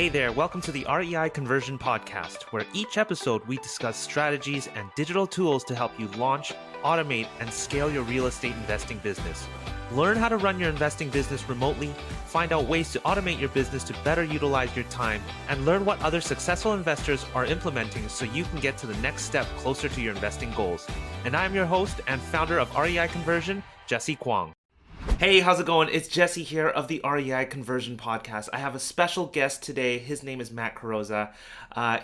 Hey there, welcome to the REI Conversion Podcast, where each episode we discuss strategies and digital tools to help you launch, automate, and scale your real estate investing business. Learn how to run your investing business remotely, find out ways to automate your business to better utilize your time, and learn what other successful investors are implementing so you can get to the next step closer to your investing goals. And I'm your host and founder of REI Conversion, Jessey Kwong. Hey, how's it going? It's Jessey here of the REI Conversion Podcast. I have a special guest today. His name is Matt Carozza.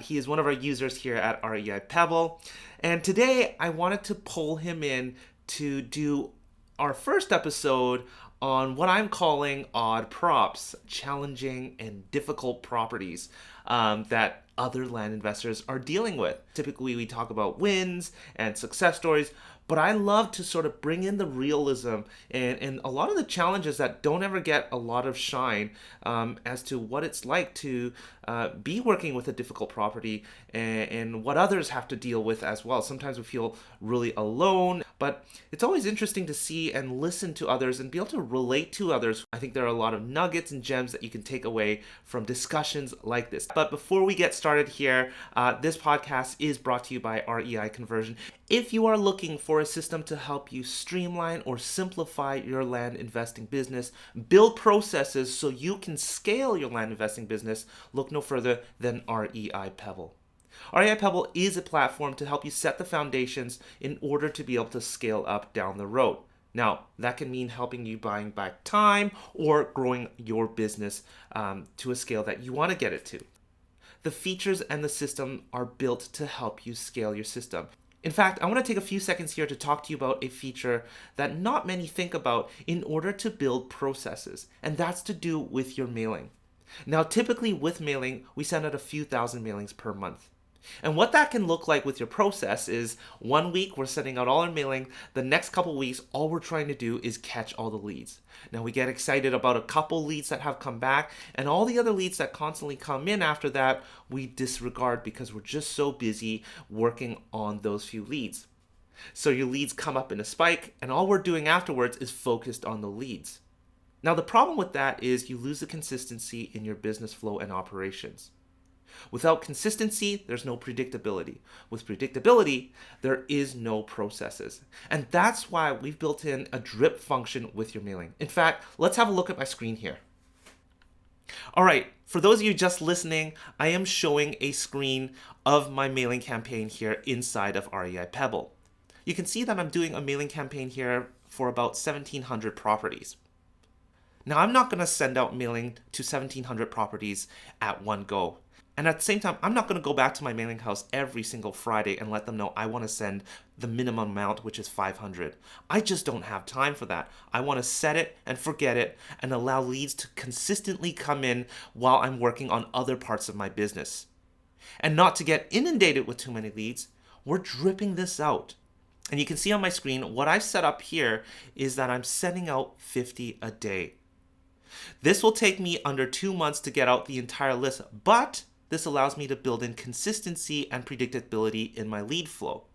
He is one of our users here at REI Pebble. And today I wanted to pull him in to do our first episode on what I'm calling odd props, challenging and difficult properties that other land investors are dealing with. Typically, we talk about wins and success stories, but I love to sort of bring in the realism and a lot of the challenges that don't ever get a lot of shine as to what it's like to be working with a difficult property and what others have to deal with as well. Sometimes we feel really alone, but it's always interesting to see and listen to others and be able to relate to others. I think there are a lot of nuggets and gems that you can take away from discussions like this. But before we get started here, this podcast is brought to you by REI Conversion. If you are looking for a system to help you streamline or simplify your land investing business, build processes so you can scale your land investing business, look no further than REI Pebble. REI Pebble is a platform to help you set the foundations in order to be able to scale up down the road. Now, that can mean helping you buying back time or growing your business to a scale that you want to get it to. The features and the system are built to help you scale your system. In fact, I want to take a few seconds here to talk to you about a feature that not many think about in order to build processes, and that's to do with your mailing. Now, typically with mailing, we send out a few thousand mailings per month. And what that can look like with your process is 1 week we're sending out all our mailing. The next couple weeks, all we're trying to do is catch all the leads. Now we get excited about a couple leads that have come back, and all the other leads that constantly come in after that, we disregard because we're just so busy working on those few leads. So your leads come up in a spike, and all we're doing afterwards is focused on the leads. Now the problem with that is you lose the consistency in your business flow and operations. Without consistency, there's no predictability. With predictability, there is no processes. And that's why we've built in a drip function with your mailing. In fact, let's have a look at my screen here. All right, for those of you just listening, I am showing a screen of my mailing campaign here inside of REI Pebble. You can see that I'm doing a mailing campaign here for about 1,700 properties. Now, I'm not going to send out mailing to 1,700 properties at one go. And at the same time, I'm not going to go back to my mailing house every single Friday and let them know I want to send the minimum amount, which is 500. I just don't have time for that. I want to set it and forget it and allow leads to consistently come in while I'm working on other parts of my business. And not to get inundated with too many leads, we're dripping this out. And you can see on my screen, what I've set up here is that I'm sending out 50 a day. This will take me under 2 months to get out the entire list, but this allows me to build in consistency and predictability in my lead flow.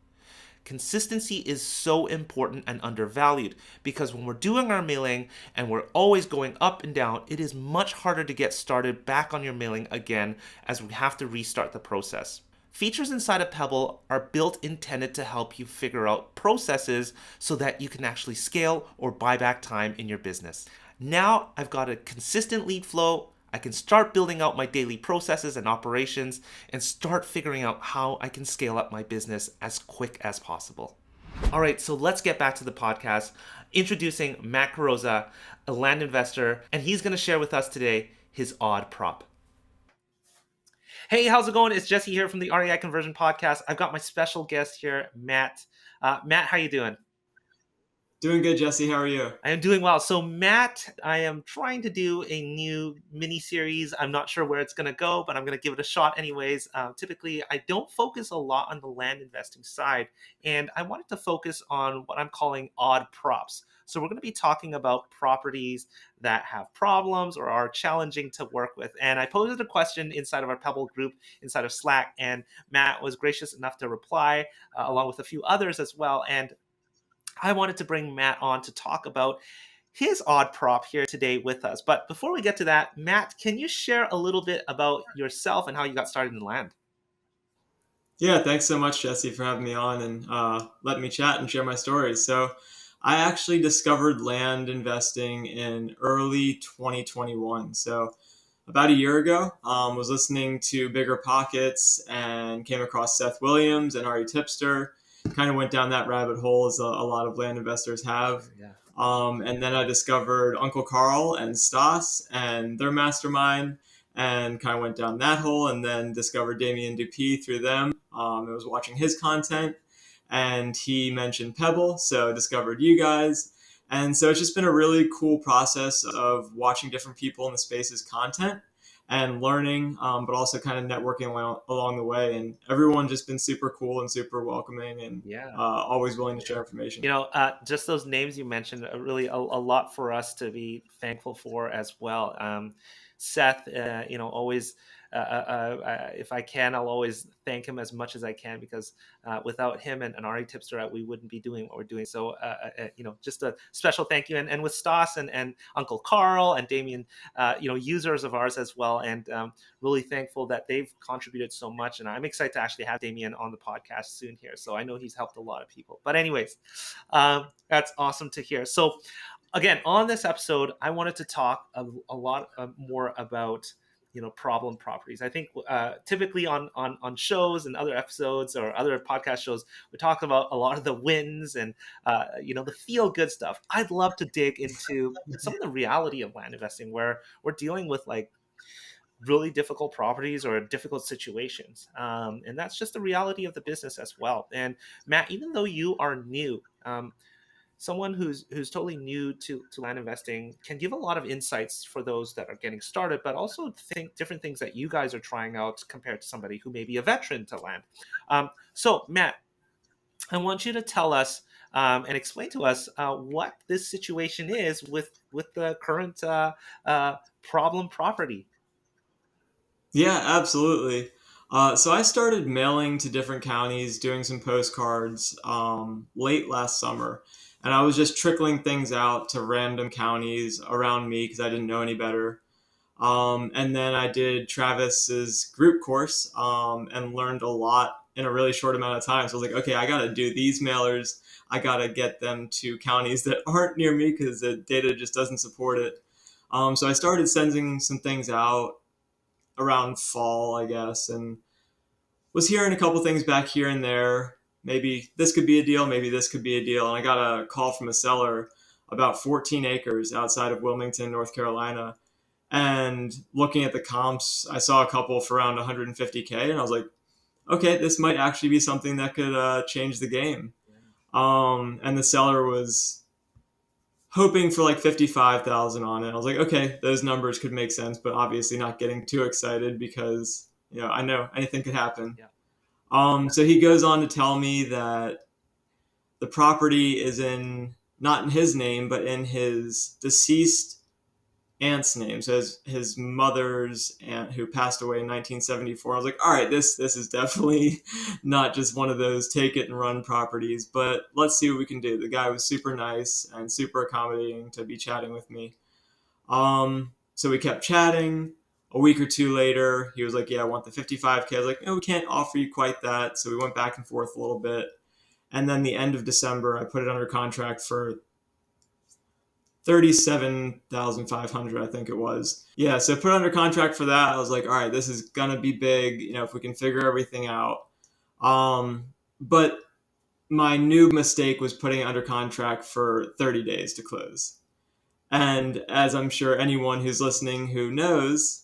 Consistency is so important and undervalued because when we're doing our mailing and we're always going up and down, it is much harder to get started back on your mailing again as we have to restart the process. Features inside of Pebble are built intended to help you figure out processes so that you can actually scale or buy back time in your business. Now I've got a consistent lead flow. I can start building out my daily processes and operations and start figuring out how I can scale up my business as quick as possible. All right, so let's get back to the podcast. Introducing Matt Carozza, a land investor, and he's going to share with us today his odd prop. Hey, how's it going? It's Jessey here from the REI Conversion Podcast. I've got my special guest here, Matt. Matt, how you doing? Doing good, Jessey. How are you? I am doing well. So Matt, I am trying to do a new mini series. I'm not sure where it's going to go, but I'm going to give it a shot anyways. Typically, I don't focus a lot on the land investing side, and I wanted to focus on what I'm calling odd props. So we're going to be talking about properties that have problems or are challenging to work with. And I posed a question inside of our Pebble group, inside of Slack, and Matt was gracious enough to reply along with a few others as well. And I wanted to bring Matt on to talk about his odd prop here today with us. But before we get to that, Matt, can you share a little bit about yourself and how you got started in land? Yeah, thanks so much, Jesse, for having me on and letting me chat and share my stories. So, I actually discovered land investing in early 2021. So, about a year ago, was listening to Bigger Pockets and came across Seth Williams and Ari Tipster. Kind of went down that rabbit hole as a lot of land investors have. Sure, yeah. And then I discovered Uncle Carl and Stas and their mastermind and kind of went down that hole and then discovered Damien Dupee through them. I was watching his content and he mentioned Pebble, so discovered you guys. And so it's just been a really cool process of watching different people in the space's content and learning, but also kind of networking along the way. And everyone just been super cool and super welcoming and Yeah. always willing to share information. Just those names you mentioned are really a lot for us to be thankful for as well. Seth, always, if I can, I'll always thank him as much as I can because without him and Ari Tipster, we wouldn't be doing what we're doing. So, just a special thank you. And with Stas and Uncle Carl and Damien, users of ours as well. And really thankful that they've contributed so much. And I'm excited to actually have Damien on the podcast soon here. So I know he's helped a lot of people. But anyways, that's awesome to hear. So again, on this episode, I wanted to talk a lot more about problem properties. I think typically on shows and other episodes or other podcast shows, we talk about a lot of the wins and the feel good stuff. I'd love to dig into some of the reality of land investing where we're dealing with like really difficult properties or difficult situations. And that's just the reality of the business as well. And Matt, even though you are new, someone who's totally new to land investing can give a lot of insights for those that are getting started, but also think different things that you guys are trying out compared to somebody who may be a veteran to land. So Matt, I want you to tell us and explain to us what this situation is with the current problem property. Yeah, absolutely. So I started mailing to different counties, doing some postcards late last summer, and I was just trickling things out to random counties around me because I didn't know any better. And then I did Travis's group course and learned a lot in a really short amount of time. So I was like, okay, I got to do these mailers. I got to get them to counties that aren't near me because the data just doesn't support it. So I started sending some things out around fall, I guess, and was hearing a couple things back here and there. Maybe this could be a deal, maybe this could be a deal. And I got a call from a seller about 14 acres outside of Wilmington, North Carolina. And looking at the comps, I saw a couple for around 150K, and I was like, okay, this might actually be something that could change the game. And the seller was hoping for like 55,000 on it. I was like, okay, those numbers could make sense, but obviously not getting too excited because I know anything could happen. Yeah. So he goes on to tell me that the property is in not in his name, but in his deceased aunt's name. So his mother's aunt who passed away in 1974. I was like, all right, this is definitely not just one of those take it and run properties, but let's see what we can do. The guy was super nice and super accommodating to be chatting with me. So we kept chatting. A week or two later, he was like, yeah, I want the 55K. I was like, no, we can't offer you quite that. So we went back and forth a little bit. And then the end of December, I put it under contract for 37,500, I think it was. Yeah, so put under contract for that. I was like, all right, this is gonna be big. If we can figure everything out. But my new mistake was putting it under contract for 30 days to close. And as I'm sure anyone who's listening who knows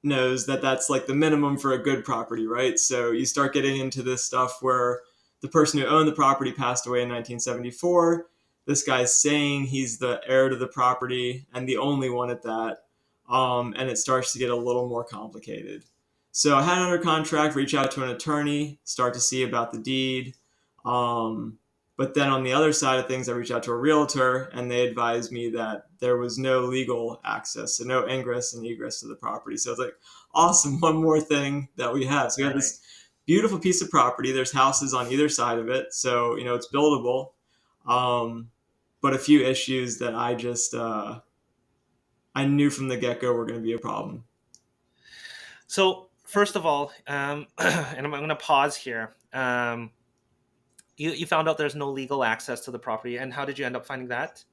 that that's like the minimum for a good property, right? So you start getting into this stuff where the person who owned the property passed away in 1974. This guy's saying he's the heir to the property and the only one at that. And it starts to get a little more complicated. So I had it under contract, reach out to an attorney, start to see about the deed. But then on the other side of things, I reached out to a realtor and they advised me that there was no legal access, so no ingress and egress to the property. So I was like, awesome, one more thing that we have. So we have this beautiful piece of property. There's houses on either side of it. So, it's buildable. but a few issues that I knew from the get go were going to be a problem. So first of all, and I'm going to pause here. You found out there's no legal access to the property, and how did you end up finding that?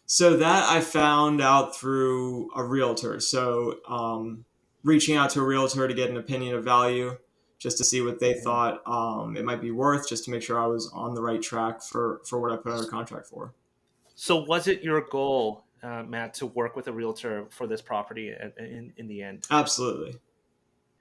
So that I found out through a realtor. So reaching out to a realtor to get an opinion of value, just to see what they Mhm. thought it might be worth, just to make sure I was on the right track for what I put under contract for. So was it your goal, Matt, to work with a realtor for this property in the end? Absolutely.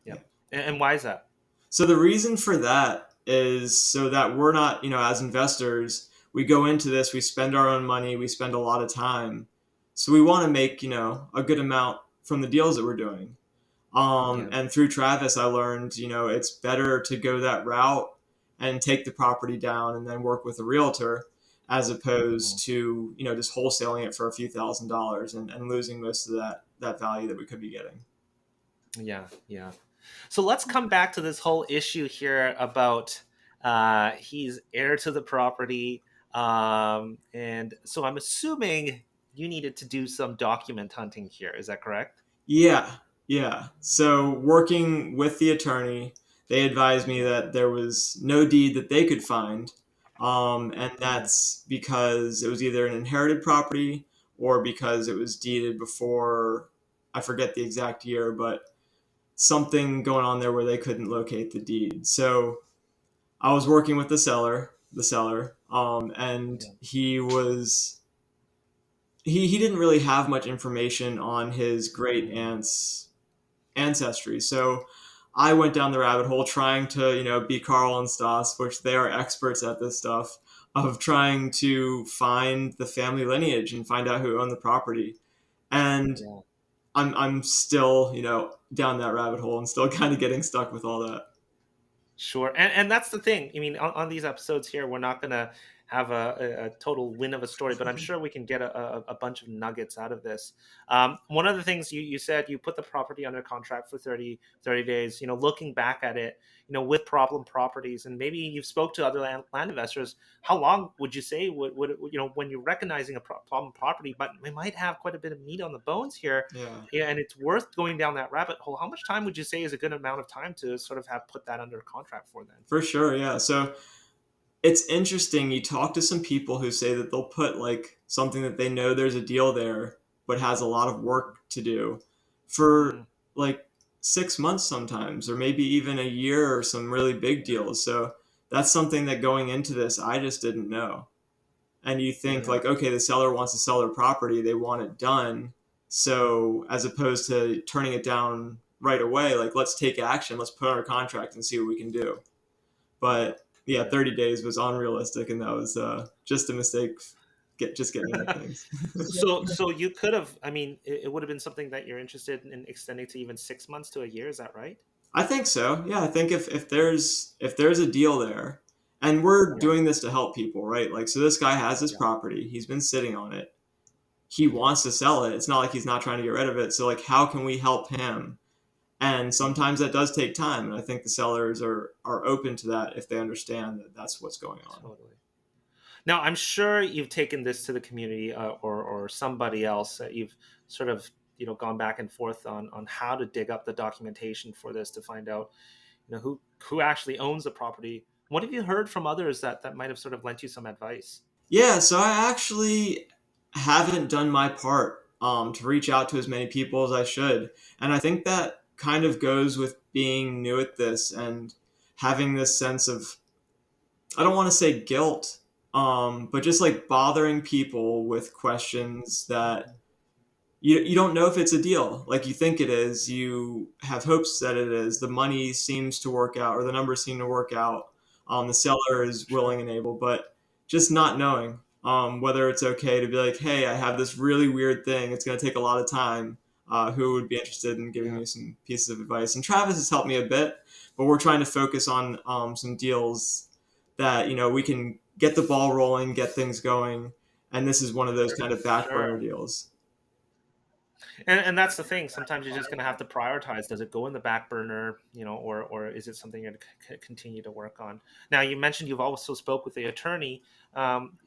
Yeah. Yeah. And why is that? So the reason for that is so that we're not, as investors, we go into this, we spend our own money, we spend a lot of time. So we want to make, a good amount from the deals that we're doing. Yeah. And through Travis, I learned, it's better to go that route and take the property down and then work with a realtor as Mhm. opposed to, just wholesaling it for a few $1,000s and losing most of that value that we could be getting. Yeah. Yeah. So let's come back to this whole issue here about he's heir to the property. And so I'm assuming you needed to do some document hunting here. Is that correct? Yeah, yeah. So working with the attorney, they advised me that there was no deed that they could find, and Mhm. that's because it was either an inherited property or because it was deeded before. I forget the exact year, but something going on there where they couldn't locate the deed. So I was working with the seller, and Yeah. he didn't really have much information on his great Mhm. aunt's ancestry. So I went down the rabbit hole trying to, be Carl and Stas, which they are experts at this stuff, of trying to find the family lineage and find out who owned the property. And Yeah. I'm still, down that rabbit hole and still kind of getting stuck with all that. Sure, and that's the thing. I mean, on these episodes here, we're not gonna have a total win of a story, but I'm sure we can get a bunch of nuggets out of this. One of the things you said, you put the property under contract for 30 days. Looking back at it, with problem properties, and maybe you've spoke to other land investors. How long would you say when you're recognizing a problem property, but we might have quite a bit of meat on the bones here? Yeah, Yeah, and it's worth going down that rabbit hole. How much time would you say is a good amount of time to sort of have put that under contract for then? for sure. Yeah. So it's interesting. You talk to some people who say that they'll put like something that they know there's a deal there, but has a lot of work to do for Mm, like 6 months sometimes, or maybe even a year or some really big deals. So that's something that going into this, I just didn't know. And you think yeah, like, okay, the seller wants to sell their property, they want it done. So as opposed to turning it down right away, like let's take action, let's put on a contract and see what we can do. But yeah, yeah. 30 days was unrealistic, and that was just a mistake. Just getting into things. So you could have. I mean, it would have been something that you're interested in extending to even 6 months to a year. Is that right? I think so. Yeah, I think if there's a deal there, and we're Yeah, doing this to help people, right? Like, so this guy has his yeah, property. He's been sitting on it. He wants to sell it. It's not like he's not trying to get rid of it. So like, how can we help him? And hmm, sometimes that does take time, and I think the sellers are open to that if they understand that that's what's going on. totally. Now, I'm sure you've taken this to the community or somebody else. That you've sort of gone back and forth on how to dig up the documentation for this to find out who actually owns the property. What have you heard from others that might have sort of lent you some advice? Yeah, so I actually haven't done my part to reach out to as many people as I should. And I think that kind of goes with being new at this and having this sense of, I don't want to say guilt, but just like bothering people with questions that you don't know if it's a deal. Like you think it is, you have hopes that it is. The money seems to work out, or the numbers seem to work out. The seller is Sure. willing and able, but just not knowing whether it's okay to be like, hey, I have this really weird thing. It's going to take a lot of time. Who would be interested in giving Yeah. me some pieces of advice? And Travis has helped me a bit, but we're trying to focus on some deals that we can get the ball rolling, get things going, and this is one of those kind of back burner Sure. deals. And that's the thing. Sometimes you're just going to have to prioritize. Does it go in the back burner, or is it something you're going to continue to work on? Now, you mentioned you've also spoke with the attorney. Um,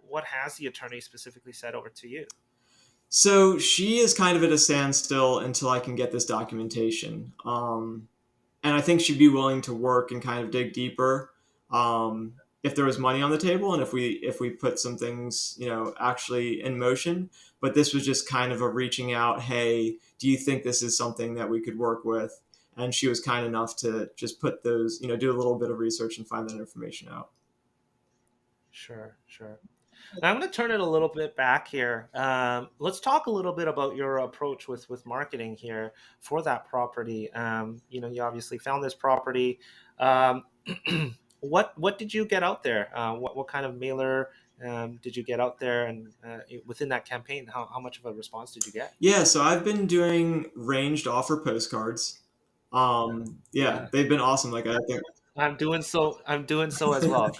what has the attorney specifically said over to you? So she is kind of at a standstill until I can get this documentation. And I think she'd be willing to work and kind of dig deeper if there was money on the table and if we put some things actually in motion. But this was just kind of a reaching out. Hey, do you think this is something that we could work with? And she was kind enough to just put those, do a little bit of research and find that information out. Sure, sure. Now I'm going to turn it a little bit back here. Let's talk a little bit about your approach with marketing here for that property. You obviously found this property. Um, what did you get out there? What kind of mailer did you get out there? And within that campaign, how much of a response did you get? Yeah, so I've been doing ranged offer postcards. Yeah, Yeah, they've been awesome. Like I think. I'm doing so. I'm doing so as well.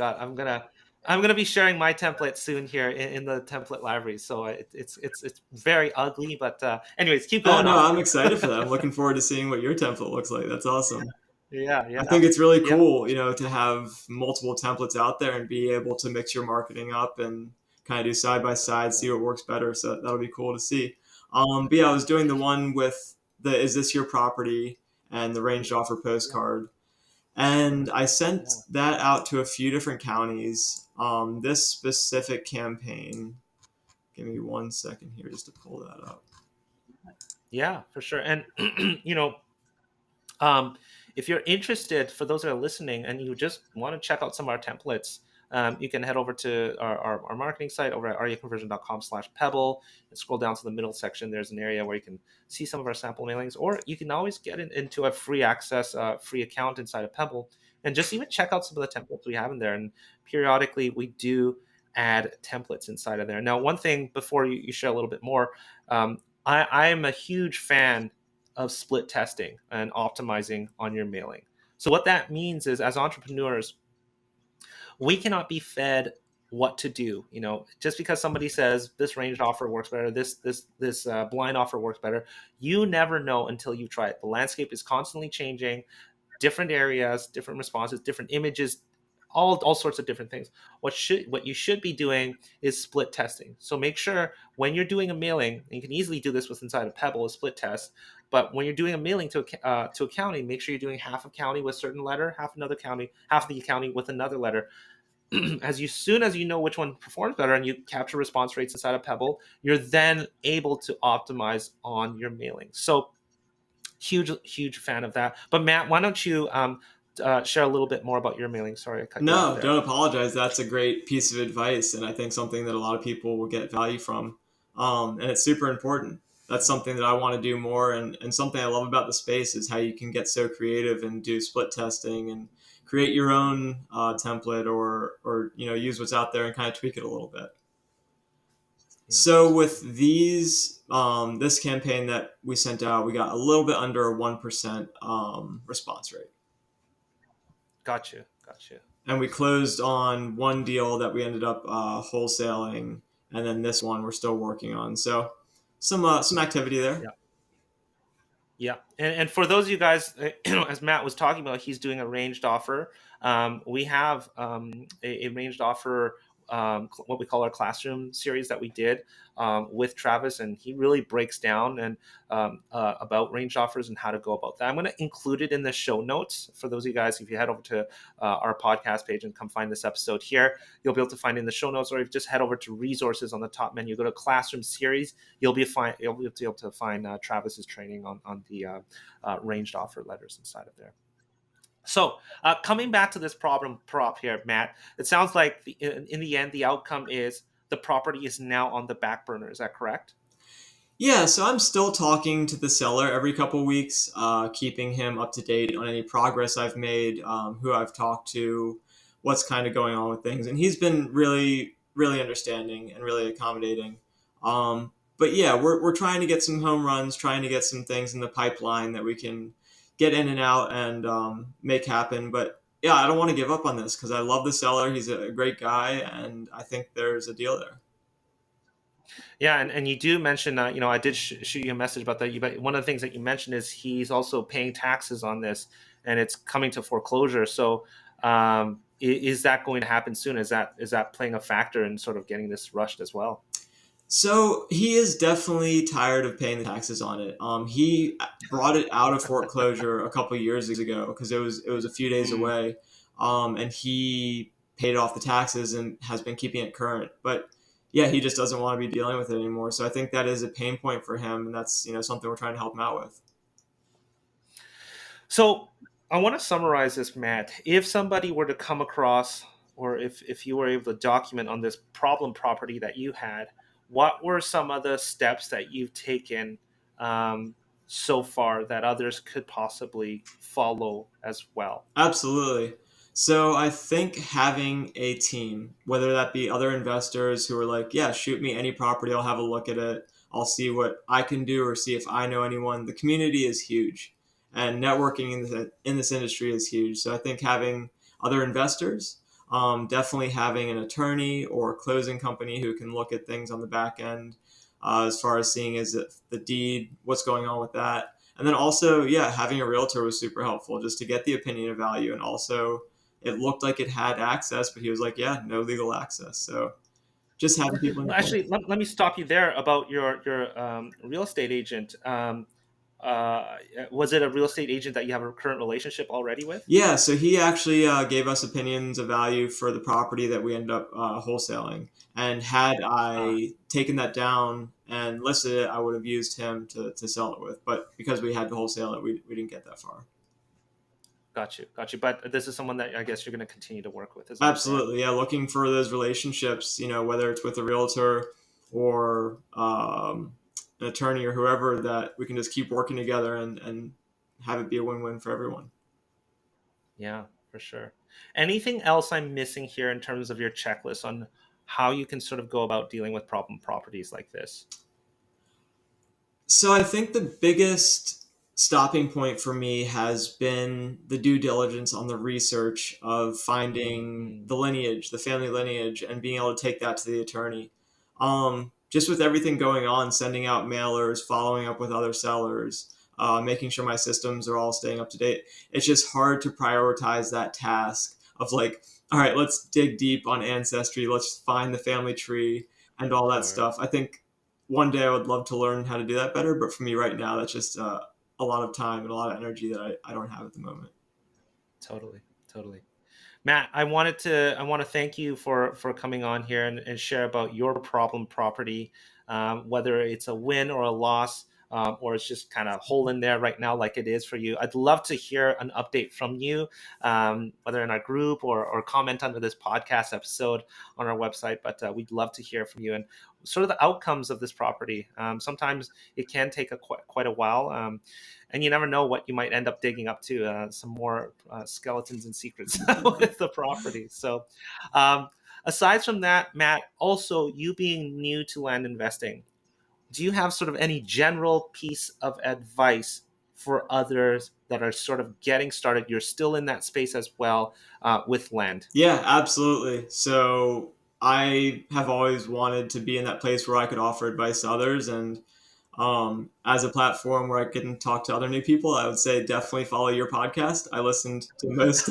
I'm gonna be sharing my template soon here in the template library. So it's very ugly, but anyways, keep Oh going no, on. I'm excited for that. I'm looking forward to seeing what your template looks like. That's awesome. Yeah, I yeah, think it's really yeah, cool, to have multiple templates out there and be able to mix your marketing up and kind of do side by side, yeah, see what works better. So that'll be cool to see. But yeah, I was doing the one with the "Is this your property?" and the ranged offer yeah, postcard, and I sent yeah, that out to a few different counties. This specific campaign. Give me 1 second here just to pull that up. yeah, for sure. And Um, if you're interested, for those that are listening, and you just want to check out some of our templates, you can head over to our marketing site over at reaconversion.com/pebble and scroll down to the middle section. There's an area where you can see some of our sample mailings, or you can always get into a free access, free account inside of Pebble, and just even check out some of the templates we have in there. And periodically, we do add templates inside of there. Now, one thing before you share a little bit more, I am a huge fan of split testing and optimizing on your mailing. So what that means is, as entrepreneurs, we cannot be fed what to do. Just because somebody says this ranged offer works better, this blind offer works better, you never know until you try it. The landscape is constantly changing, different areas, different responses, different images, all sorts of different things. What you should be doing is split testing. So make sure when you're doing a mailing, and you can easily do this with inside of Pebble, a split test. But when you're doing a mailing to a county, make sure you're doing half of county with a certain letter, half another county, half of the county with another letter. Soon as you know which one performs better and you capture response rates inside of Pebble, you're then able to optimize on your mailing. So huge fan of that. But Matt, why don't you share a little bit more about your mailing? Sorry, I cut you off No, there. don't apologize. That's a great piece of advice, and I think something that a lot of people will get value from. And it's super important. That's something that I want to do more, and something I love about the space is how you can get so creative and do split testing and create your own template, or use what's out there and kind of tweak it a little bit. Yeah, So with absolutely. this campaign that we sent out, we got a little bit under a 1% response rate. Got you. And we closed on one deal that we ended up wholesaling, and then this one we're still working on. So some activity there. Yeah. Yeah, and for those of you guys, as Matt was talking about, he's doing a ranged offer. We have a ranged offer, what we call our classroom series that we did with Travis, and he really breaks down and about ranged offers and how to go about that. I'm going to include it in the show notes for those of you guys. If you head over to our podcast page and come find this episode here, you'll be able to find it in the show notes, or if you just head over to resources on the top menu, go to classroom series, you'll be able to find Travis's training on the ranged offer letters inside of there. So coming back to this problem prop here, Matt, it sounds like in the end, the outcome is the property is now on the back burner. Is that correct? Yeah, so I'm still talking to the seller every couple weeks, keeping him up to date on any progress I've made, who I've talked to, what's kind of going on with things, and he's been really, really understanding and really accommodating. But yeah, we're trying to get some home runs, trying to get some things in the pipeline that we can get in and out and make happen. But yeah, I don't want to give up on this because I love the seller. He's a great guy, and I think there's a deal there. Yeah, and you do mention, I did shoot you a message about that. But one of the things that you mentioned is he's also paying taxes on this, and it's coming to foreclosure. So is that going to happen soon? Is that playing a factor in sort of getting this rushed as well? So he is definitely tired of paying the taxes on it. He brought it out of foreclosure a couple years ago because it was a few days Mm. away, and he paid off the taxes and has been keeping it current. But yeah, he just doesn't want to be dealing with it anymore. So I think that is a pain point for him, and that's something we're trying to help him out with. So I want to summarize this, Matt. If somebody were to come across, or if you were able to document on this problem property that you had, what were some of the steps that you've taken um, so far that others could possibly follow as well? Absolutely. So I think having a team, whether that be other investors who are like, yeah, shoot me any property, I'll have a look at it, I'll see what I can do or see if I know anyone. The community is huge, and networking in this industry is huge. So I think having other investors, definitely having an attorney or a closing company who can look at things on the back end, as far as seeing is it the deed, what's going on with that, and then also, yeah, having a realtor was super helpful just to get the opinion of value. And also, it looked like it had access, but he was like, yeah, no legal access. So just having people in Well, your corner. actually, let me stop you there about your real estate agent. Was it a real estate agent that you have a current relationship already with? Yeah, so he actually gave us opinions of value for the property that we ended up wholesaling. And had Ah, I taken that down and listed it, I would have used him to sell it with. But because we had to wholesale it, we didn't get that far. got you, got you. But this is someone that I guess you're going to continue to work with. Is that correct? Absolutely, yeah. Looking for those relationships, whether it's with a realtor or an attorney or whoever, that we can just keep working together and have it be a win-win for everyone. Yeah, for sure. Anything else I'm missing here in terms of your checklist on how you can sort of go about dealing with problem properties like this? So I think the biggest stopping point for me has been the due diligence on the research of finding Mm, the lineage, the family lineage, and being able to take that to the attorney. Just with everything going on, sending out mailers, following up with other sellers, making sure my systems are all staying up to date. It's just hard to prioritize that task of like, all right, let's dig deep on ancestry, let's find the family tree and all that sure. stuff. I think one day I would love to learn how to do that better, but for me right now, that's just a lot of time and a lot of energy that I don't have at the moment. Totally, totally. Matt, I want to thank you for coming on here and share about your problem property, whether it's a win or a loss, or it's just kind of hole in there right now like it is for you. I'd love to hear an update from you, whether in our group or comment under this podcast episode on our website. But we'd love to hear from you and sort of the outcomes of this property. Sometimes it can take quite a while. And you never know what you might end up digging up to, some more skeletons and secrets with the property. So um, aside from that, Matt, also you being new to land investing, do you have sort of any general piece of advice for others that are sort of getting started? You're still in that space as well, with land. Yeah, absolutely. So I have always wanted to be in that place where I could offer advice to others, and as a platform where I can talk to other new people, I would say definitely follow your podcast. I listened to most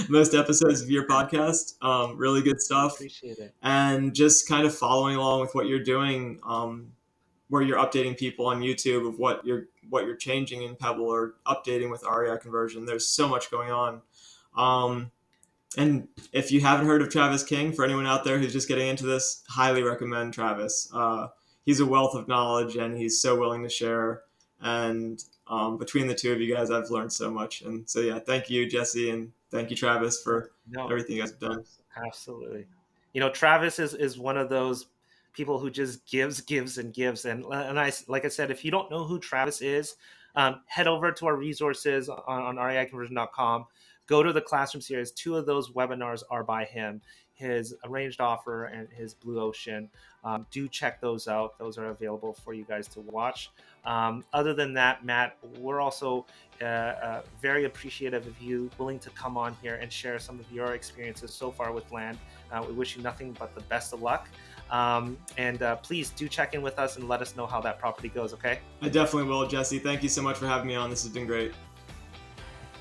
most episodes of your podcast. Really good stuff, Appreciate it. and just kind of following along with what you're doing. Where you're updating people on YouTube of what you're changing in Pebble or updating with REI conversion. There's so much going on. Um, and if you haven't heard of Travis King, for anyone out there who's just getting into this, highly recommend Travis. He's a wealth of knowledge and he's so willing to share. And between the two of you guys, I've learned so much. And so, yeah, thank you, Jessey, and thank you, Travis, for No, everything you guys have done. absolutely. Travis is one of those people who just gives, and gives. And like I said, if you don't know who Travis is, head over to our resources on reiconversion.com. Go to the classroom series. Two of those webinars are by him. His arranged offer and his blue ocean. Do check those out. Those are available for you guys to watch. Other than that, Matt, we're also very appreciative of you willing to come on here and share some of your experiences so far with land. We wish you nothing but the best of luck. And please do check in with us and let us know how that property goes, okay? I definitely will, Jessey. Thank you so much for having me on. This has been great.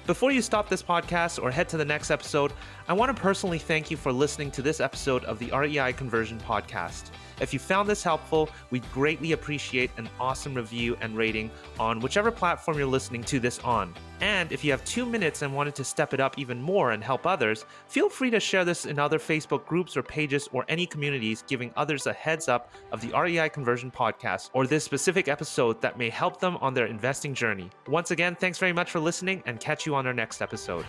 Before you stop this podcast or head to the next episode, I want to personally thank you for listening to this episode of the REI Conversion Podcast. If you found this helpful, we'd greatly appreciate an awesome review and rating on whichever platform you're listening to this on. And if you have 2 minutes and wanted to step it up even more and help others, feel free to share this in other Facebook groups or pages or any communities, giving others a heads up of the REI Conversion Podcast or this specific episode that may help them on their investing journey. Once again, thanks very much for listening, and catch you on our next episode.